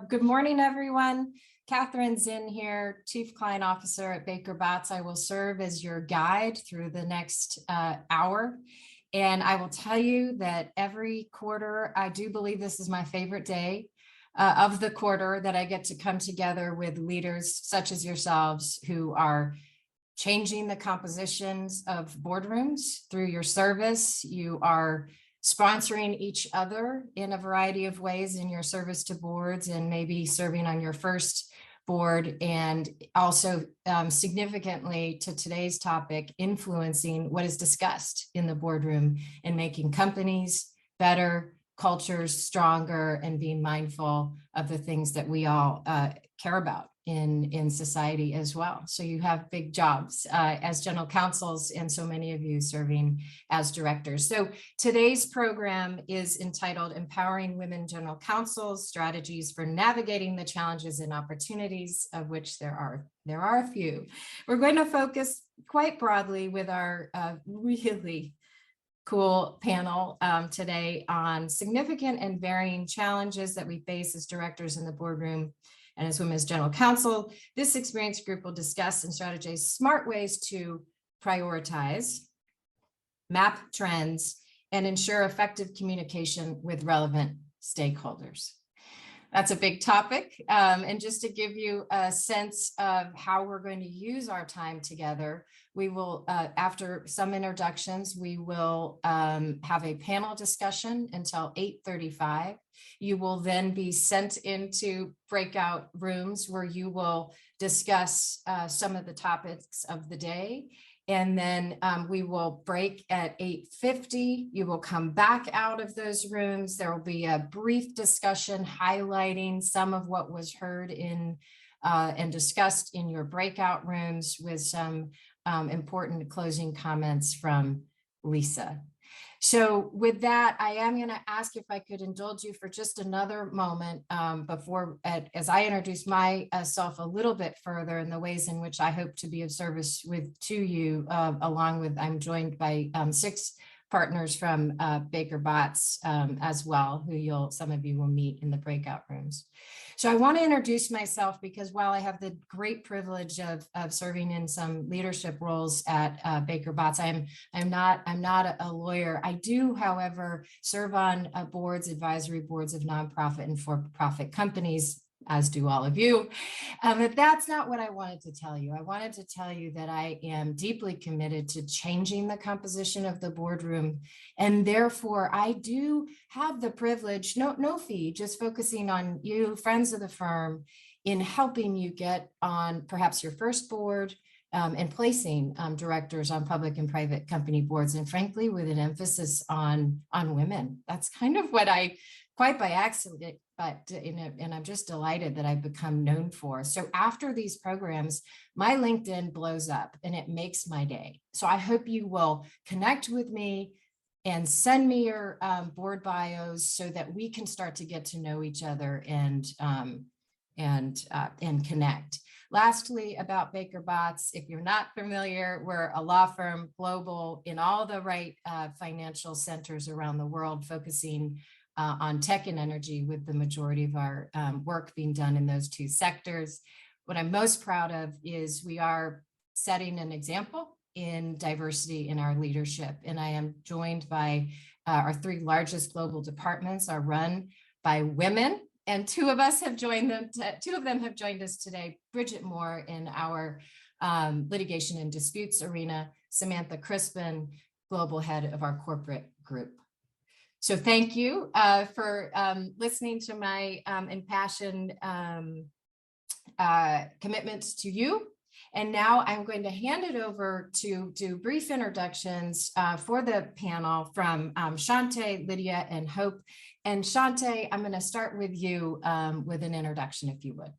Good morning, everyone. Catherine Zinn here, Chief Client Officer at Baker Botts. I will serve as your guide through the next hour. And I will tell you that every quarter, I do believe this is my favorite day of the quarter, that I get to come together with leaders such as yourselves who are changing the compositions of boardrooms through your service. You are sponsoring each other in a variety of ways in your service to boards, and maybe serving on your first board, and also significantly to today's topic, influencing what is discussed in the boardroom and making companies better, cultures stronger, and being mindful of the things that we all care about in society as well. So you have big jobs as general counsels, and so many of you serving as directors. So today's program is entitled Empowering Women General Counsels, Strategies for Navigating the Challenges and Opportunities, of which there are a few. We're going to focus quite broadly with our really cool panel today on significant and varying challenges that we face as directors in the boardroom and as women as general counsel. This experienced group will discuss and strategize smart ways to prioritize, map trends, and ensure effective communication with relevant stakeholders. That's a big topic. And just to give you a sense of how we're going to use our time together, we will, after some introductions, we will have a panel discussion until 8:35. You will then be sent into breakout rooms where you will discuss some of the topics of the day. And then we will break at 8:50. You will come back out of those rooms. There will be a brief discussion highlighting some of what was heard in and discussed in your breakout rooms, with some important closing comments from Lisa. So with that, I am going to ask if I could indulge you for just another moment before, as I introduce myself a little bit further in the ways in which I hope to be of service to you, along with, I'm joined by 6 partners from Baker Botts as well, who some of you will meet in the breakout rooms. So I want to introduce myself because while I have the great privilege of serving in some leadership roles at Baker Botts, I'm not a lawyer. I do, however, serve on advisory boards of nonprofit and for-profit companies, as do all of you. But that's not what I wanted to tell you. I wanted to tell you that I am deeply committed to changing the composition of the boardroom. And therefore, I do have the privilege, no fee, just focusing on you, friends of the firm, in helping you get on perhaps your first board, and placing directors on public and private company boards, and frankly, with an emphasis on women. That's kind of what I, quite by accident, but and I'm just delighted that I've become known for. So after these programs, my LinkedIn blows up and it makes my day. So I hope you will connect with me and send me your board bios so that we can start to get to know each other and connect. Lastly, about Baker Botts, if you're not familiar, we're a law firm, global, in all the right financial centers around the world, focusing on tech and energy, with the majority of our work being done in those 2 sectors. What I'm most proud of is we are setting an example in diversity in our leadership. And I am joined by our 3 largest global departments are run by women. And 2 of us have joined them. 2 of them have joined us today. Bridget Moore in our litigation and disputes arena, Samantha Crispin, global head of our corporate group. So thank you for listening to my impassioned commitments to you. And now I'm going to hand it over to do brief introductions for the panel from Shawnte, Lydia, and Hope. And Shawnte, I'm going to start with you with an introduction, if you would.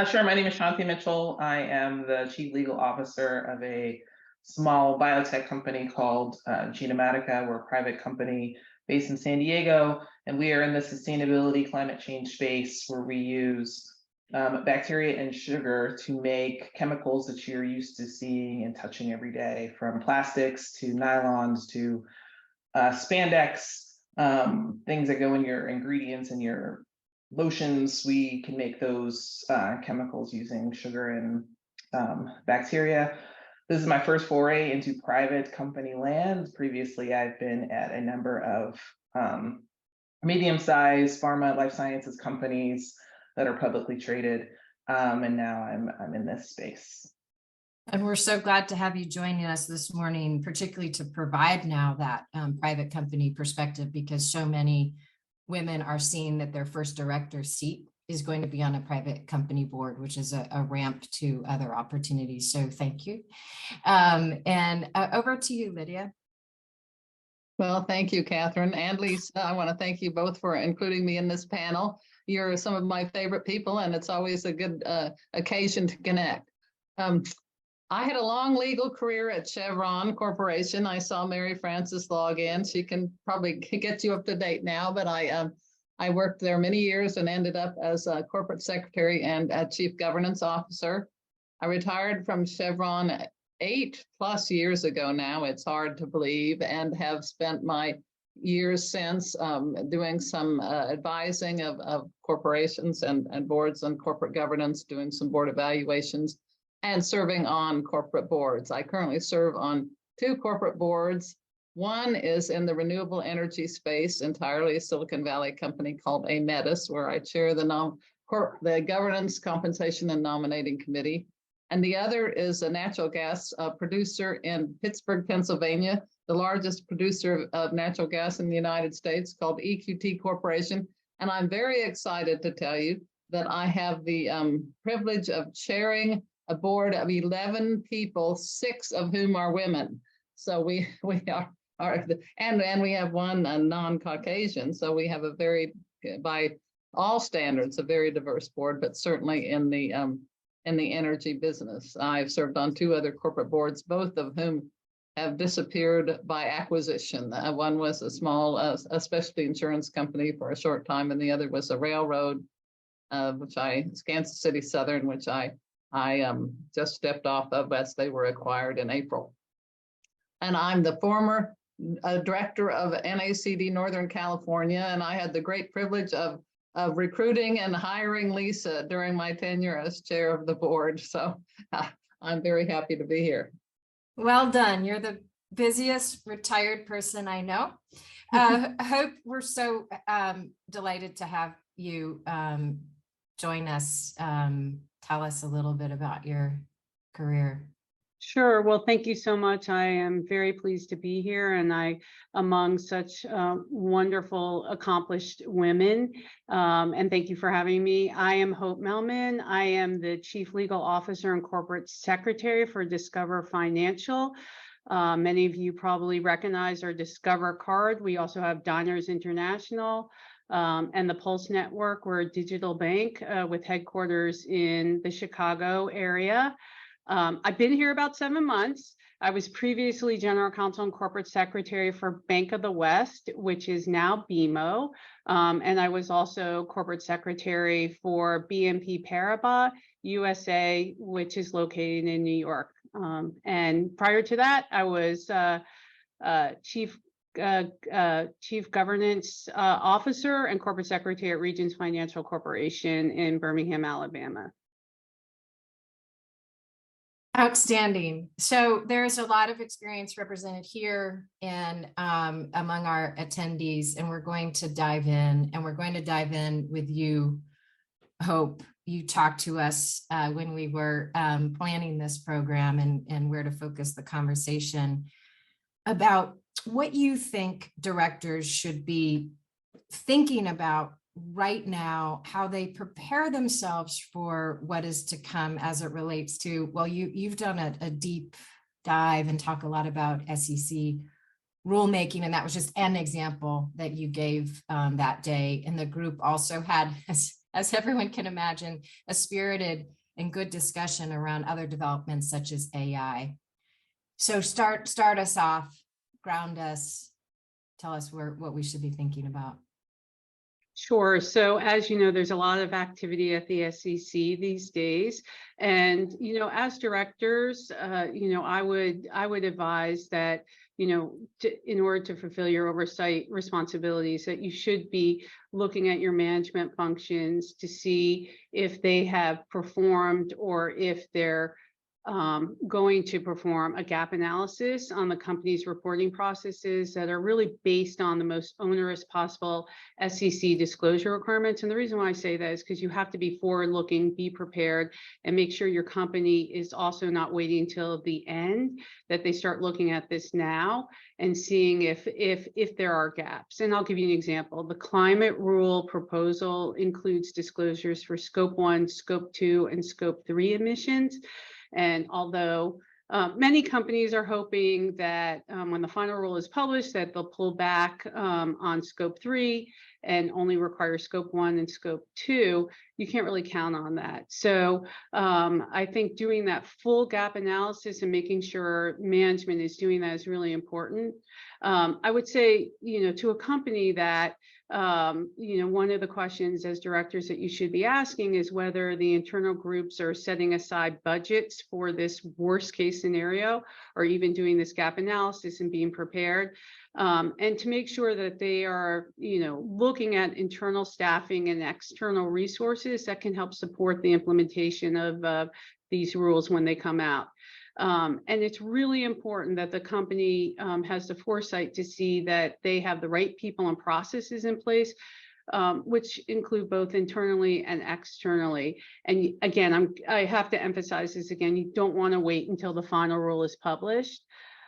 Sure. My name is Shawnte Mitchell. I am the Chief Legal Officer of a small biotech company called Genomatica. We're a private company based in San Diego, and we are in the sustainability climate change space, where we use bacteria and sugar to make chemicals that you're used to seeing and touching every day, from plastics to nylons to spandex, things that go in your ingredients in your lotions, we can make those chemicals using sugar and bacteria. This is my first foray into private company land. Previously, I've been at a number of medium-sized pharma life sciences companies that are publicly traded, and now I'm in this space. And we're so glad to have you joining us this morning, particularly to provide now that private company perspective, because so many women are seeing that their first director seat is going to be on a private company board, which is a ramp to other opportunities. So thank you. And over to you, Lydia. Well, thank you, Catherine and Lisa. I want to thank you both for including me in this panel. You're some of my favorite people, and it's always a good occasion to connect. I had a long legal career at Chevron Corporation. I saw Mary Frances log in. She can probably get you up to date now, but I worked there many years and ended up as a corporate secretary and a chief governance officer. I retired from Chevron 8+ years ago now. It's hard to believe, and have spent my years since doing some advising of corporations and boards on corporate governance, doing some board evaluations, and serving on corporate boards. I currently serve on 2 corporate boards. One is in the renewable energy space, entirely a Silicon Valley company called Ametis, where I chair the governance, compensation, and nominating committee. And the other is a natural gas producer in Pittsburgh, Pennsylvania, the largest producer of natural gas in the United States, called EQT Corporation. And I'm very excited to tell you that I have the privilege of chairing a board of 11 people, 6 of whom are women. So we are and we have one non-Caucasian. So we have a very, by all standards, a very diverse board, but certainly in the energy business. I've served on 2 other corporate boards, both of whom have disappeared by acquisition. One was a small a specialty insurance company for a short time, and the other was a railroad, Kansas City Southern, which I just stepped off of as they were acquired in April. And I'm the former director of NACD Northern California, and I had the great privilege of recruiting and hiring Lisa during my tenure as chair of the board. So I'm very happy to be here. Well done. You're the busiest retired person I know. Hope we're so delighted to have you join us. Tell us a little bit about your career. Sure. Well, thank you so much. I am very pleased to be here, and among such wonderful, accomplished women. And thank you for having me. I am Hope Mehlman. I am the Chief Legal Officer and Corporate Secretary for Discover Financial. Many of you probably recognize our Discover card. We also have Diners International and the Pulse Network. We're a digital bank with headquarters in the Chicago area. I've been here about 7 months. I was previously General Counsel and Corporate Secretary for Bank of the West, which is now BMO. And I was also Corporate Secretary for BNP Paribas USA, which is located in New York. And prior to that, I was Chief Governance Officer and Corporate Secretary at Regions Financial Corporation in Birmingham, Alabama. Outstanding. So there's a lot of experience represented here and among our attendees, and we're going to dive in, with you, Hope. You talked to us when we were planning this program and where to focus the conversation about what you think directors should be thinking about right now, how they prepare themselves for what is to come as it relates to, well, you've done a deep dive and talk a lot about SEC rulemaking, and that was just an example that you gave that day. And the group also had, as everyone can imagine, a spirited and good discussion around other developments such as AI. So start us off, ground us, tell us what we should be thinking about. Sure. So as you know, there's a lot of activity at the SEC these days. And, as directors, I would advise that in order to fulfill your oversight responsibilities, that you should be looking at your management functions to see if they have performed or if they're going to perform a gap analysis on the company's reporting processes that are really based on the most onerous possible SEC disclosure requirements. And the reason why I say that is because you have to be forward-looking, be prepared, and make sure your company is also not waiting until the end, that they start looking at this now and seeing if there are gaps. And I'll give you an example. The climate rule proposal includes disclosures for Scope 1, Scope 2, and Scope 3 emissions. And although many companies are hoping that when the final rule is published, that they'll pull back on Scope 3 and only require Scope 1 and Scope 2, you can't really count on that. So I think doing that full gap analysis and making sure management is doing that is really important. I would say, to a company that one of the questions as directors that you should be asking is whether the internal groups are setting aside budgets for this worst case scenario, or even doing this gap analysis and being prepared. And to make sure that they are, looking at internal staffing and external resources that can help support the implementation of these rules when they come out. And it's really important that the company has the foresight to see that they have the right people and processes in place, which include both internally and externally. And again, I have to emphasize this again, you don't want to wait until the final rule is published.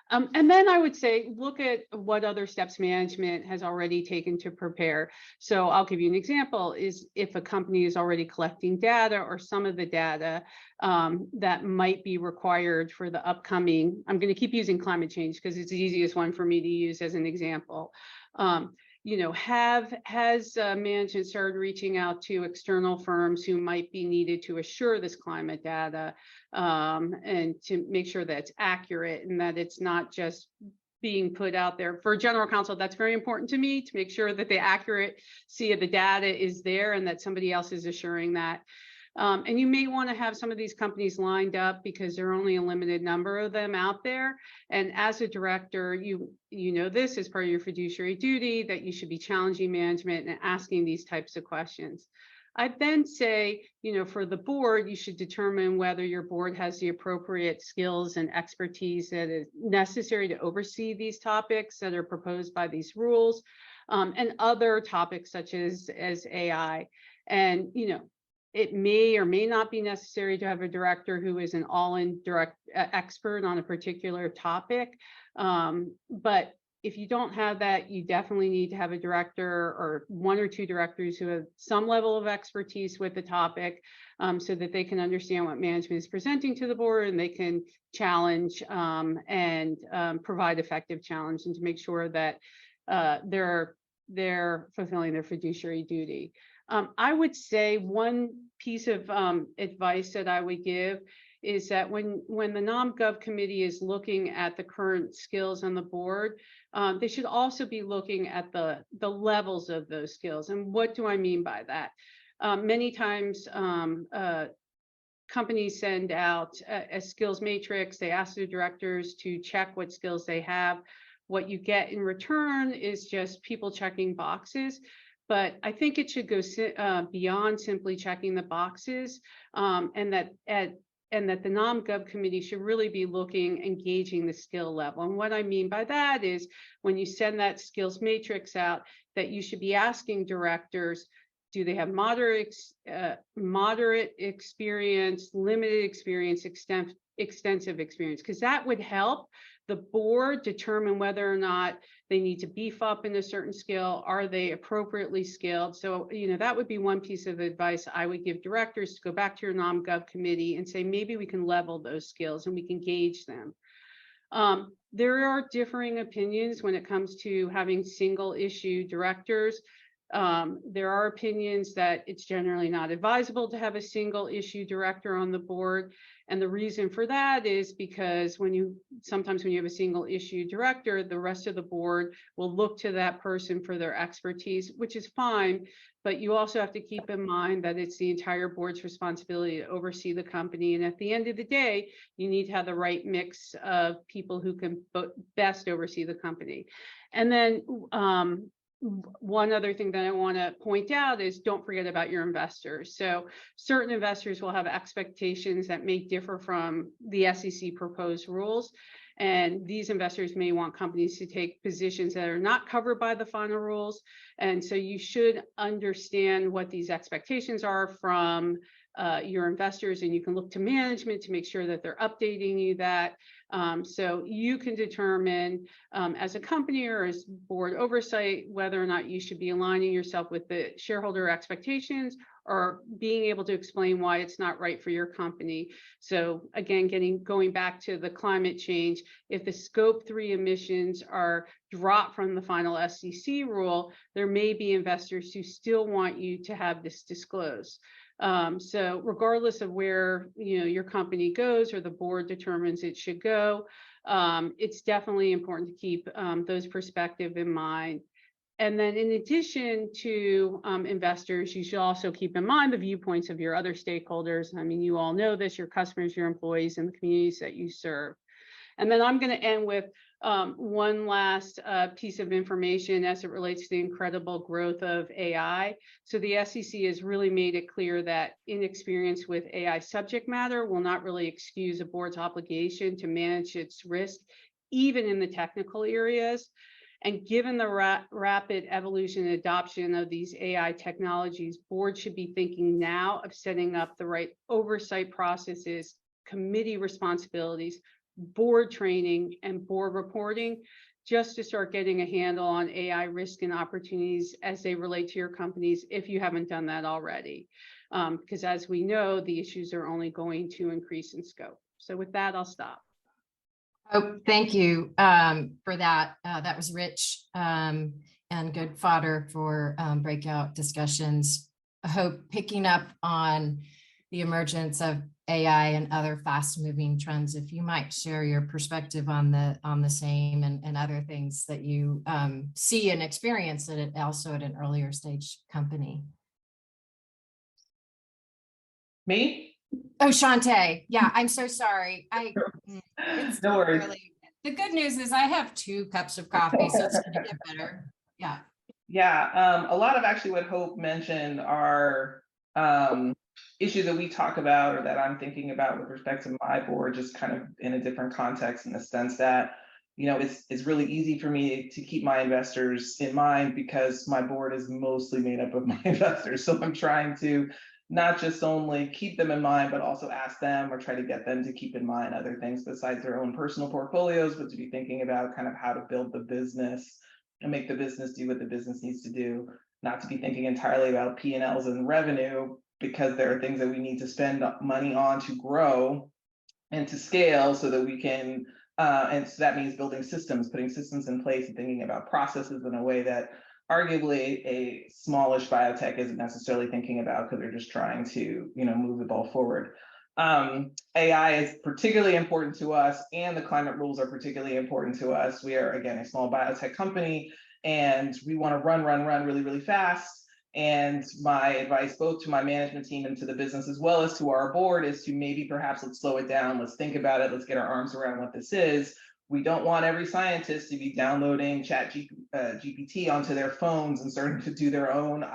And then I would say, look at what other steps management has already taken to prepare. So I'll give you an example, is if a company is already collecting data or some of the data that might be required for the upcoming, I'm going to keep using climate change because it's the easiest one for me to use as an example. Has management started reaching out to external firms who might be needed to assure this climate data and to make sure that it's accurate and that it's not just being put out there. For general counsel, that's very important to me, to make sure that the accuracy of the data is there and that somebody else is assuring that. And you may want to have some of these companies lined up because there are only a limited number of them out there. And as a director, you know this as part of your fiduciary duty, that you should be challenging management and asking these types of questions. I'd then say, for the board, you should determine whether your board has the appropriate skills and expertise that is necessary to oversee these topics that are proposed by these rules, and other topics such as AI. And, it may or may not be necessary to have a director who is an all-in direct expert on a particular topic. But if you don't have that, you definitely need to have a director or one or two directors who have some level of expertise with the topic, so that they can understand what management is presenting to the board and they can challenge and provide effective challenge, and to make sure that they're fulfilling their fiduciary duty. I would say one piece of advice that I would give is that when the NomGov committee is looking at the current skills on the board, they should also be looking at the levels of those skills. And what do I mean by that? Many times companies send out a skills matrix. They ask their directors to check what skills they have. What you get in return is just people checking boxes. But I think it should go beyond simply checking the boxes, and that the NomGov committee should really be engaging the skill level. And what I mean by that is when you send that skills matrix out, that you should be asking directors, do they have moderate experience, limited experience, extensive experience? Because that would help the board determine whether or not they need to beef up in a certain skill. Are they appropriately skilled? So, that would be one piece of advice I would give directors, to go back to your NomGov committee and say, maybe we can level those skills and we can gauge them. There are differing opinions when it comes to having single issue directors. There are opinions that it's generally not advisable to have a single issue director on the board. And the reason for that is because sometimes when you have a single issue director, the rest of the board will look to that person for their expertise, which is fine. But you also have to keep in mind that it's the entire board's responsibility to oversee the company. And at the end of the day, you need to have the right mix of people who can best oversee the company. And then one other thing that I want to point out is don't forget about your investors. So certain investors will have expectations that may differ from the SEC proposed rules. And these investors may want companies to take positions that are not covered by the final rules. And so you should understand what these expectations are from your investors, and you can look to management to make sure that they're updating you that. So you can determine as a company or as board oversight whether or not you should be aligning yourself with the shareholder expectations or being able to explain why it's not right for your company. So again, going back to the climate change, if the scope 3 emissions are dropped from the final SEC rule, there may be investors who still want you to have this disclosed. So regardless of where your company goes or the board determines it should go, it's definitely important to keep those perspectives in mind. And then in addition to investors, you should also keep in mind the viewpoints of your other stakeholders. I mean, you all know this, your customers, your employees, and the communities that you serve. And then I'm going to end with one last piece of information as it relates to the incredible growth of AI. So the SEC has really made it clear that inexperience with AI subject matter will not really excuse a board's obligation to manage its risk, even in the technical areas. And given the rapid evolution and adoption of these AI technologies, boards should be thinking now of setting up the right oversight processes, committee responsibilities, board training, and board reporting, just to start getting a handle on AI risk and opportunities as they relate to your companies, if you haven't done that already. Because as we know, the issues are only going to increase in scope. So with that, I'll stop. Oh, thank you for that. That was rich and good fodder for breakout discussions. I hope picking up on the emergence of AI and other fast-moving trends, if you might share your perspective on the same and other things that you see and experience also at an earlier stage company. Me? Oh, Shawnte. Yeah, I'm so sorry. It's No worries. early. The good news is I have 2 cups of coffee, so it's going to get better. Yeah. Yeah, a lot of actually what Hope mentioned are issues that we talk about or that I'm thinking about with respect to my board, just kind of in a different context, in the sense that, it's really easy for me to keep my investors in mind because my board is mostly made up of my investors. So I'm trying to not just only keep them in mind, but also ask them or try to get them to keep in mind other things besides their own personal portfolios, but to be thinking about kind of how to build the business and make the business do what the business needs to do, not to be thinking entirely about P&Ls and revenue, because there are things that we need to spend money on to grow and to scale so that we can, and so that means building systems, putting systems in place and thinking about processes in a way that arguably a smallish biotech isn't necessarily thinking about because they're just trying to, move the ball forward. AI is particularly important to us, and the climate rules are particularly important to us. We are, again, a small biotech company, and we want to run really, really fast. And my advice, both to my management team and to the business, as well as to our board, is to maybe perhaps let's slow it down. Let's think about it. Let's get our arms around what this is. We don't want every scientist to be downloading GPT onto their phones and starting to do their own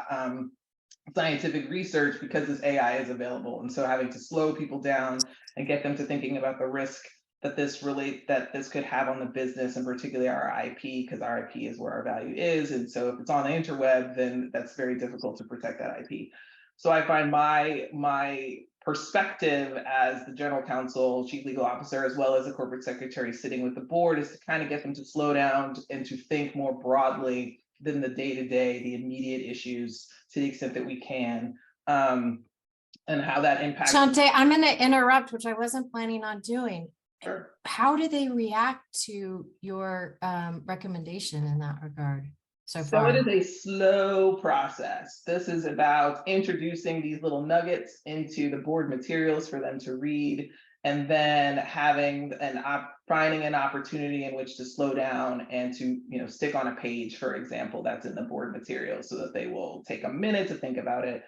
scientific research because this AI is available. And so having to slow people down and get them to thinking about the risk that this could have on the business, and particularly our IP, because our IP is where our value is. And so if it's on the interweb, then that's very difficult to protect that IP. So I find my perspective as the general counsel, chief legal officer, as well as the corporate secretary sitting with the board, is to kind of get them to slow down and to think more broadly than the day-to-day, the immediate issues, to the extent that we can, and how that impacts. Shawnte, I'm going to interrupt, which I wasn't planning on doing. Sure. How do they react to your recommendation in that regard? so So it far? is a slow process. This is about introducing these little nuggets into the board materials for them to read, and then finding an opportunity in which to slow down and to stick on a page, for example, that's in the board materials, so that they will take a minute to think about it.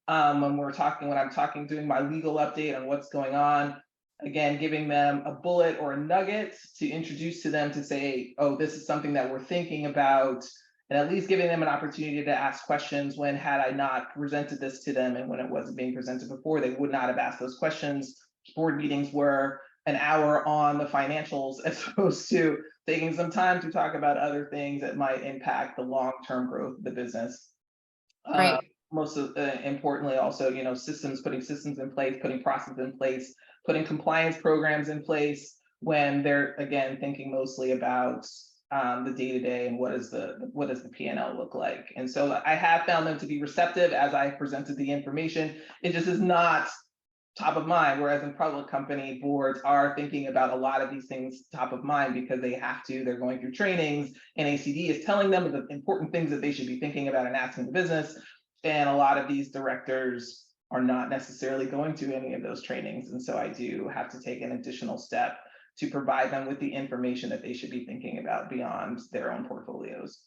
When I'm talking, doing my legal update on what's going on, again, giving them a bullet or a nugget to introduce to them to say, oh, this is something that we're thinking about, and at least giving them an opportunity to ask questions when, had I not presented this to them and when it wasn't being presented before, they would not have asked those questions. Board meetings were an hour on the financials as opposed to taking some time to talk about other things that might impact the long-term growth of the business. Right. Most importantly, also, putting systems in place, putting processes in place, putting compliance programs in place when they're, again, thinking mostly about the day-to-day and what does the P&L look like. And so I have found them to be receptive as I presented the information. It just is not top of mind, whereas in public company boards are thinking about a lot of these things top of mind because they're going through trainings, and ACD is telling them the important things that they should be thinking about and asking the business. And a lot of these directors are not necessarily going to any of those trainings. And so I do have to take an additional step to provide them with the information that they should be thinking about beyond their own portfolios.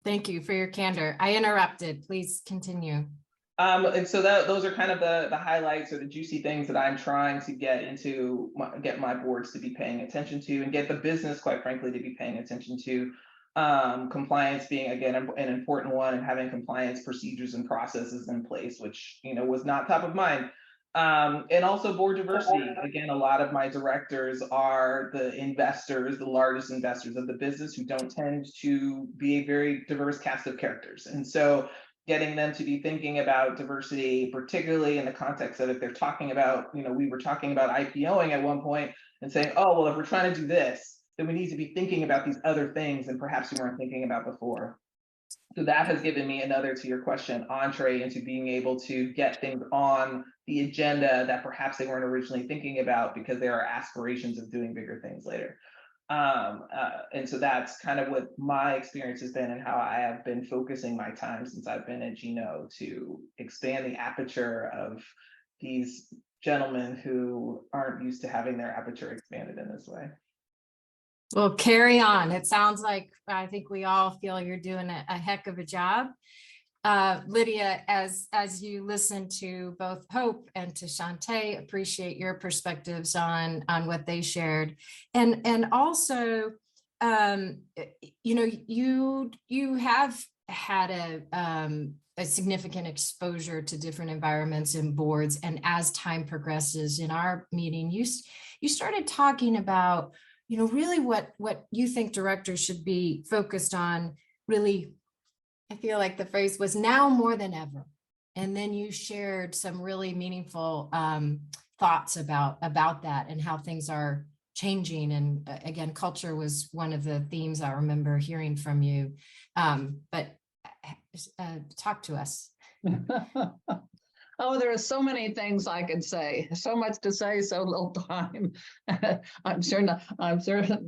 Thank you for your candor. I interrupted. Please continue. And so those are kind of the highlights or the juicy things that I'm trying to get my boards to be paying attention to, and get the business, quite frankly, to be paying attention to. Compliance being, again, an important one, and having compliance procedures and processes in place, which was not top of mind. And also board diversity. Again, a lot of my directors are the investors, the largest investors of the business, who don't tend to be a very diverse cast of characters. And so getting them to be thinking about diversity, particularly in the context of if they're talking about, we were talking about IPOing at one point and saying, oh, well, if we're trying to do this, then we need to be thinking about these other things and perhaps we weren't thinking about before. So that has given me another, to your question, entree into being able to get things on the agenda that perhaps they weren't originally thinking about because there are aspirations of doing bigger things later. And so that's kind of what my experience has been and how I have been focusing my time since I've been at Gino, to expand the aperture of these gentlemen who aren't used to having their aperture expanded in this way. Well, carry on. It sounds like I think we all feel you're doing a heck of a job. Lydia, as you listen to both Hope and to Shawnte, appreciate your perspectives on what they shared, and also, you have had a significant exposure to different environments and boards, and as time progresses in our meeting, you started talking about really what you think directors should be focused on. Really, I feel like the phrase was now more than ever. And then you shared some really meaningful thoughts about that and how things are changing. And again, culture was one of the themes I remember hearing from you. But talk to us. Oh, there are so many things I could say. So much to say, so little time. I'm sure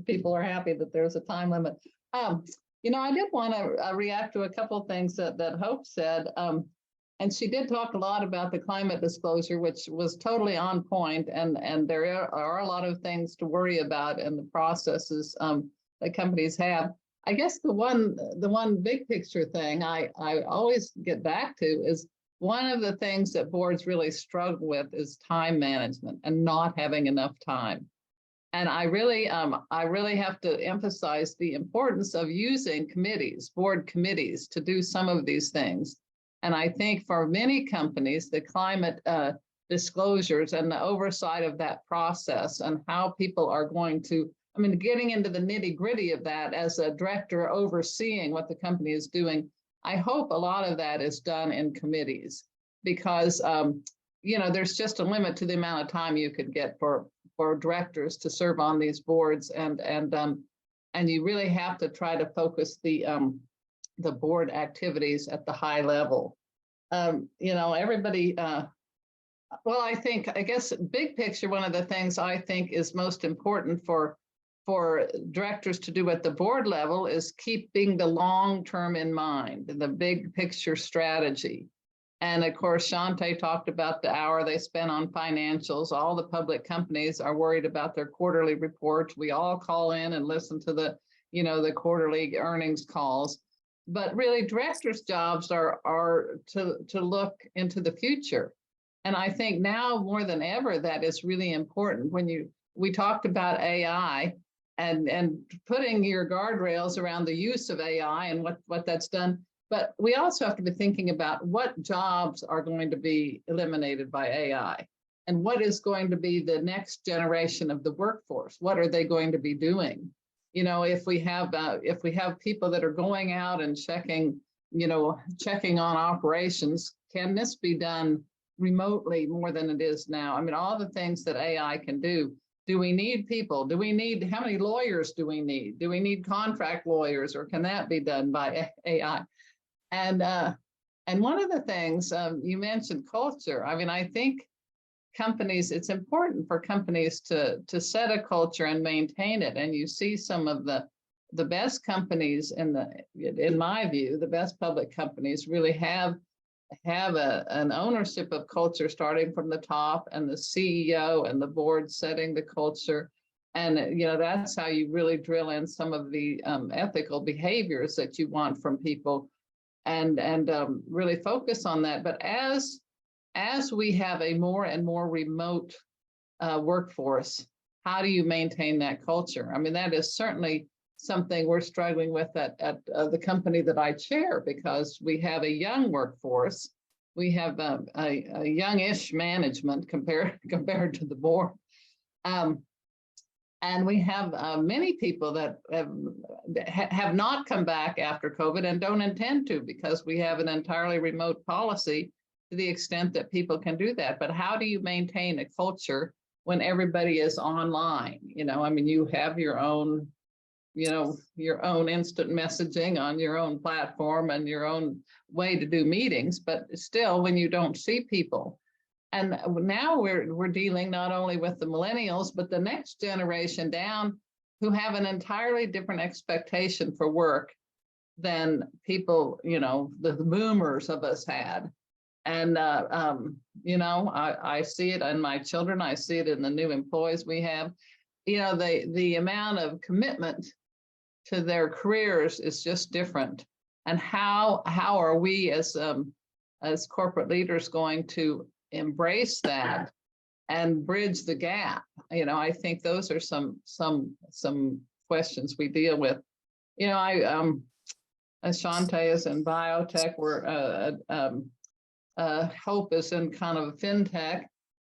people are happy that there's a time limit. I did want to react to a couple of things that Hope said. And she did talk a lot about the climate disclosure, which was totally on point. And there are a lot of things to worry about in the processes that companies have. I guess the one big picture thing I always get back to is, one of the things that boards really struggle with is time management and not having enough time. And I really have to emphasize the importance of using board committees, to do some of these things. And I think for many companies, the climate disclosures and the oversight of that process and how people are going to, getting into the nitty-gritty of that as a director overseeing what the company is doing, I hope a lot of that is done in committees, because there's just a limit to the amount of time you could get for directors to serve on these boards, and you really have to try to focus the board activities at the high level. Everybody. Well, I guess big picture, one of the things I think is most important for for directors to do at the board level is keeping the long term in mind, the big picture strategy. And of course, Shawnte talked about the hour they spent on financials. All the public companies are worried about their quarterly reports. We all call in and listen to the, the quarterly earnings calls. But really, directors' jobs are to look into the future. And I think now more than ever, that is really important. We talked about AI and putting your guardrails around the use of AI and what that's done. But we also have to be thinking about what jobs are going to be eliminated by AI and what is going to be the next generation of the workforce. What are they going to be doing? If we have people that are going out and checking on operations, can this be done remotely more than it is now? I mean, all the things that AI can do. Do we need people? How many lawyers do we need? Do we need contract lawyers, or can that be done by AI? And one of the things you mentioned, culture. I mean, I think companies, it's important for companies to set a culture and maintain it. And you see some of the best companies in my view, the best public companies really have an ownership of culture starting from the top, and the CEO and the board setting the culture. And that's how you really drill in some of the ethical behaviors that you want from people, and really focus on that. But as we have a more and more remote workforce, how do you maintain that culture? I mean, that is certainly something we're struggling with at the company that I chair, because we have a young workforce. We have a youngish management compared to the board. And we have many people that have not come back after COVID and don't intend to, because we have an entirely remote policy to the extent that people can do that. But how do you maintain a culture when everybody is online? I mean, you have your own instant messaging on your own platform and your own way to do meetings, but still, when you don't see people. And now we're dealing not only with the millennials, but the next generation down, who have an entirely different expectation for work than people, the boomers of us had. And, I see it in my children. I see it in the new employees we have. The amount of commitment to their careers is just different. And how are we as corporate leaders going to embrace that and bridge the gap? I think those are some questions we deal with. As Shawnte is in biotech, Hope is in kind of fintech.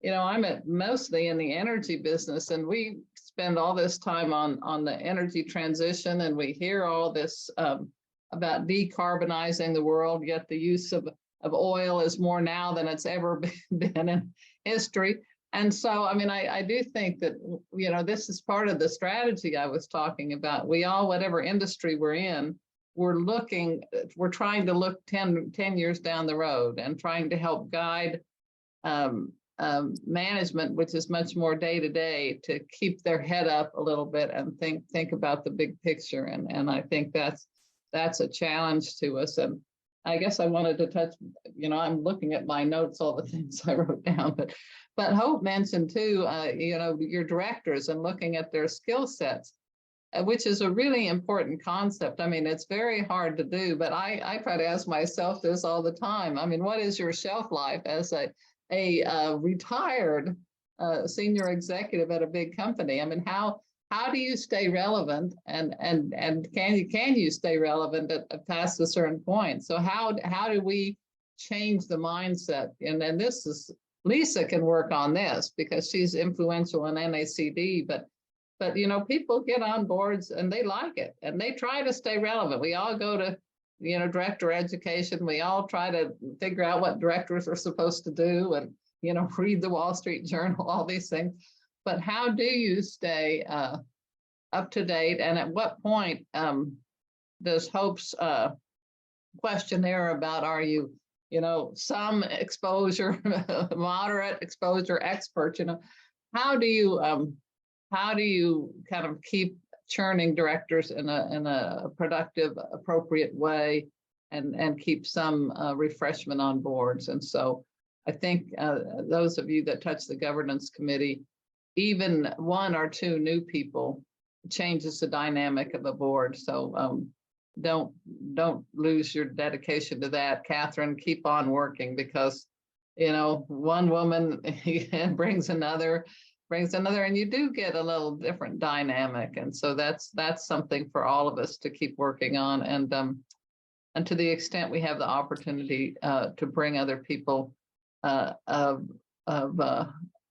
I'm mostly in the energy business, and we spend all this time on the energy transition, and we hear all this about decarbonizing the world, yet the use of oil is more now than it's ever been in history. And so, I mean, I do think that, this is part of the strategy I was talking about. We all, whatever industry we're in, we're trying to look 10 years down the road and trying to help guide management, which is much more day to day, to keep their head up a little bit and think about the big picture. And I think that's a challenge to us. And I guess I wanted to touch, I'm looking at my notes, all the things I wrote down, but Hope mentioned too, your directors and looking at their skill sets, which is a really important concept. I mean, it's very hard to do, but I try to ask myself this all the time. I mean, what is your shelf life as a retired senior executive at a big company? I mean, how do you stay relevant, and can you stay relevant at past a certain point? So how do we change the mindset? And then this is, Lisa can work on this because she's influential in NACD, but people get on boards and they like it and they try to stay relevant. We all go to director education. We all try to figure out what directors are supposed to do and read the Wall Street Journal, all these things. But how do you stay up to date? And at what point does Hope's questionnaire about, are you, some exposure, moderate exposure expert, how do how do you kind of keep churning directors in a productive, appropriate way, and keep some refreshment on boards? And so I think those of you that touch the governance committee, even one or two new people changes the dynamic of a board. So don't lose your dedication to that. Catherine, keep on working, because one woman brings another, and you do get a little different dynamic. And so that's something for all of us to keep working on. And to the extent we have the opportunity to bring other people of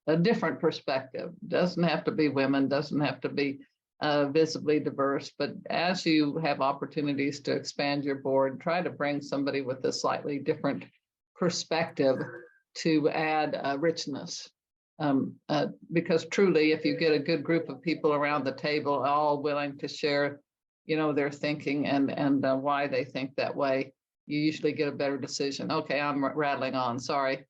a different perspective, doesn't have to be women, doesn't have to be visibly diverse, but as you have opportunities to expand your board, try to bring somebody with a slightly different perspective to add richness. Because truly, if you get a good group of people around the table, all willing to share, their thinking and why they think that way, you usually get a better decision. Okay, I'm rattling on, sorry.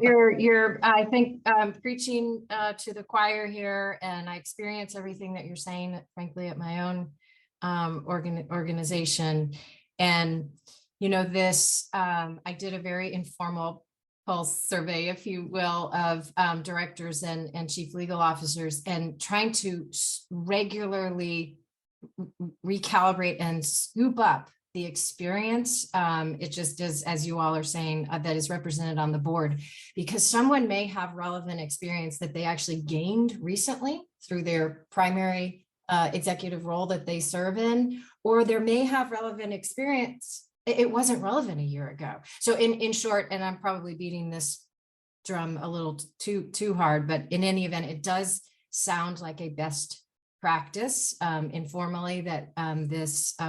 You're I think preaching to the choir here, and I experience everything that you're saying, frankly, at my own organization. And this I did a very informal pulse survey, if you will, of directors and chief legal officers, and trying to regularly recalibrate and scoop up the experience. It just is, as you all are saying, that is represented on the board, because someone may have relevant experience that they actually gained recently through their primary executive role that they serve in, or there may have relevant experience. It wasn't relevant a year ago. So in short, and I'm probably beating this drum a little too hard, but in any event, it does sound like a best practice informally that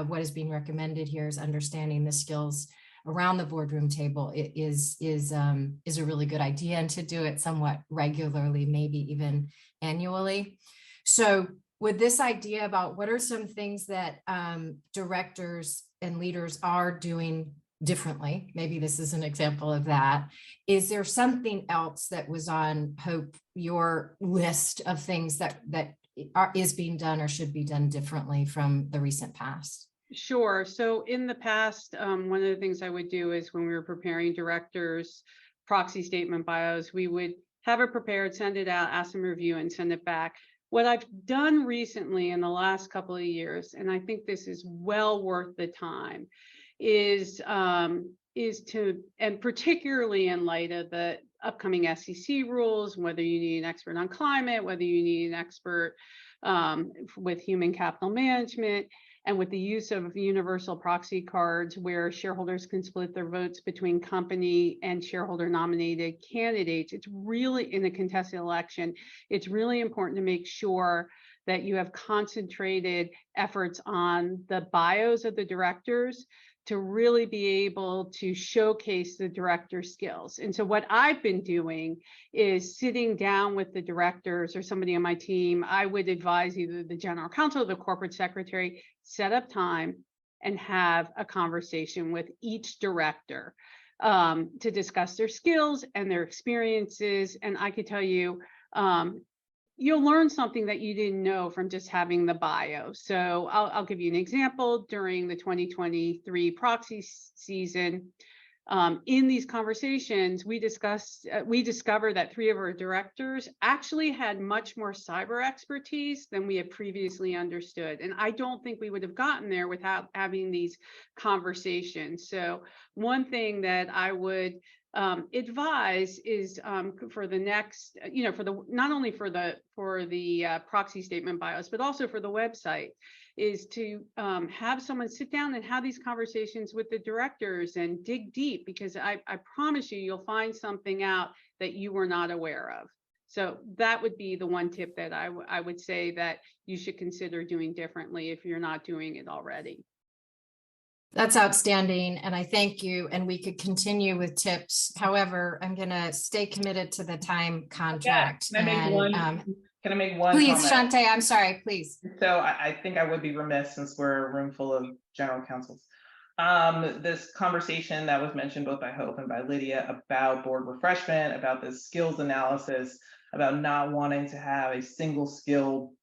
what is being recommended here is understanding the skills around the boardroom table. It is a really good idea, and to do it somewhat regularly, maybe even annually. So with this idea about what are some things that directors and leaders are doing differently, maybe this is an example of that. Is there something else that was on, Hope, your list of things that is being done or should be done differently from the recent past? Sure. So in the past, one of the things I would do is when we were preparing directors' proxy statement bios, we would have it prepared, send it out, ask them to review, and send it back. What I've done recently in the last couple of years, and I think this is well worth the time, is to, and particularly in light of the upcoming SEC rules, whether you need an expert on climate, whether you need an expert with human capital management, and with the use of universal proxy cards where shareholders can split their votes between company and shareholder nominated candidates, it's really, in a contested election, it's really important to make sure that you have concentrated efforts on the bios of the directors to really be able to showcase the director skills. And so what I've been doing is sitting down with the directors or somebody on my team. I would advise either the general counsel or the corporate secretary, set up time and have a conversation with each director to discuss their skills and their experiences. And I could tell you, you'll learn something that you didn't know from just having the bio. So I'll give you an example. During the 2023 proxy season, in these conversations, we discovered that 3 of our directors actually had much more cyber expertise than we had previously understood. And I don't think we would have gotten there without having these conversations. So one thing that I would advise is for the next, for the, not only for the proxy statement bios, but also for the website, is to have someone sit down and have these conversations with the directors and dig deep, because I promise you'll find something out that you were not aware of. So that would be the one tip that I would say that you should consider doing differently if you're not doing it already. That's outstanding, and I thank you, and we could continue with tips. However, I'm going to stay committed to the time contract. Can I make one please, comment? Shawnte, I'm sorry, please. So I think I would be remiss, since we're a room full of general counsels, This conversation that was mentioned both by Hope and by Lydia about board refreshment, about this skills analysis, about not wanting to have a single skill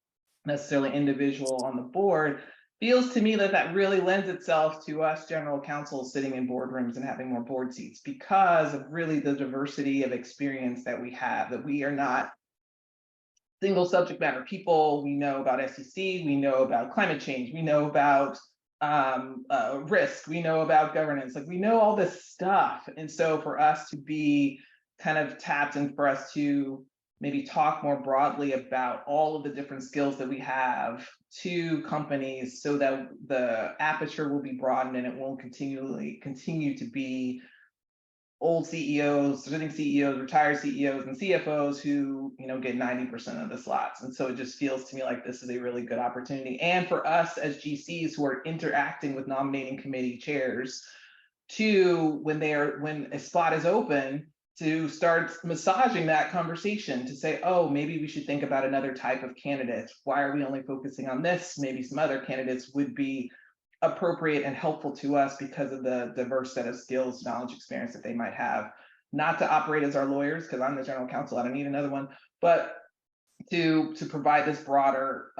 necessarily individual on the board, feels to me that that really lends itself to us general counsels sitting in boardrooms and having more board seats because of really the diversity of experience that we have, that we are not single subject matter people. We know about SEC, we know about climate change, we know about risk, we know about governance, like we know all this stuff. And so for us to be kind of tapped and for us to maybe talk more broadly about all of the different skills that we have to companies so that the aperture will be broadened and it won't continue to be old CEOs, sitting CEOs, retired CEOs, and CFOs who, you know, get 90% of the slots. And so it just feels to me like this is a really good opportunity. And for us as GCs who are interacting with nominating committee chairs to, when a slot is open, to start massaging that conversation to say, oh, maybe we should think about another type of candidate. Why are we only focusing on this? Maybe some other candidates would be appropriate and helpful to us because of the diverse set of skills, knowledge, experience that they might have. Not to operate as our lawyers, because I'm the general counsel, I don't need another one, but to provide this broader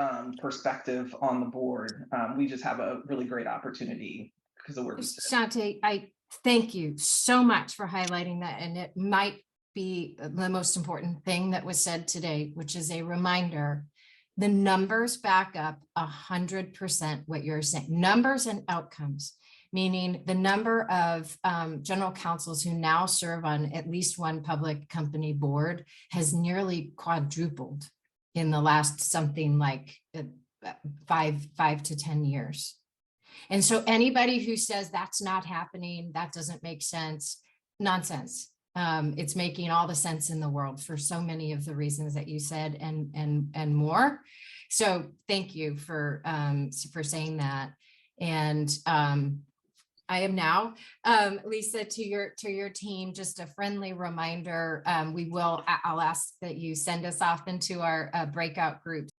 perspective on the board. We just have a really great opportunity because of where we sit. Shawnte, I thank you so much for highlighting that. And it might be the most important thing that was said today, which is a reminder. The numbers back up 100% what you're saying. Numbers and outcomes, meaning the number of general counsels who now serve on at least one public company board has nearly quadrupled in the last something like 5 to 10 years. And so anybody who says that's not happening, that doesn't make sense, nonsense. It's making all the sense in the world for so many of the reasons that you said and more. So thank you for saying that. And I am now, Lisa, to your team, just a friendly reminder. I'll ask that you send us off into our breakout groups.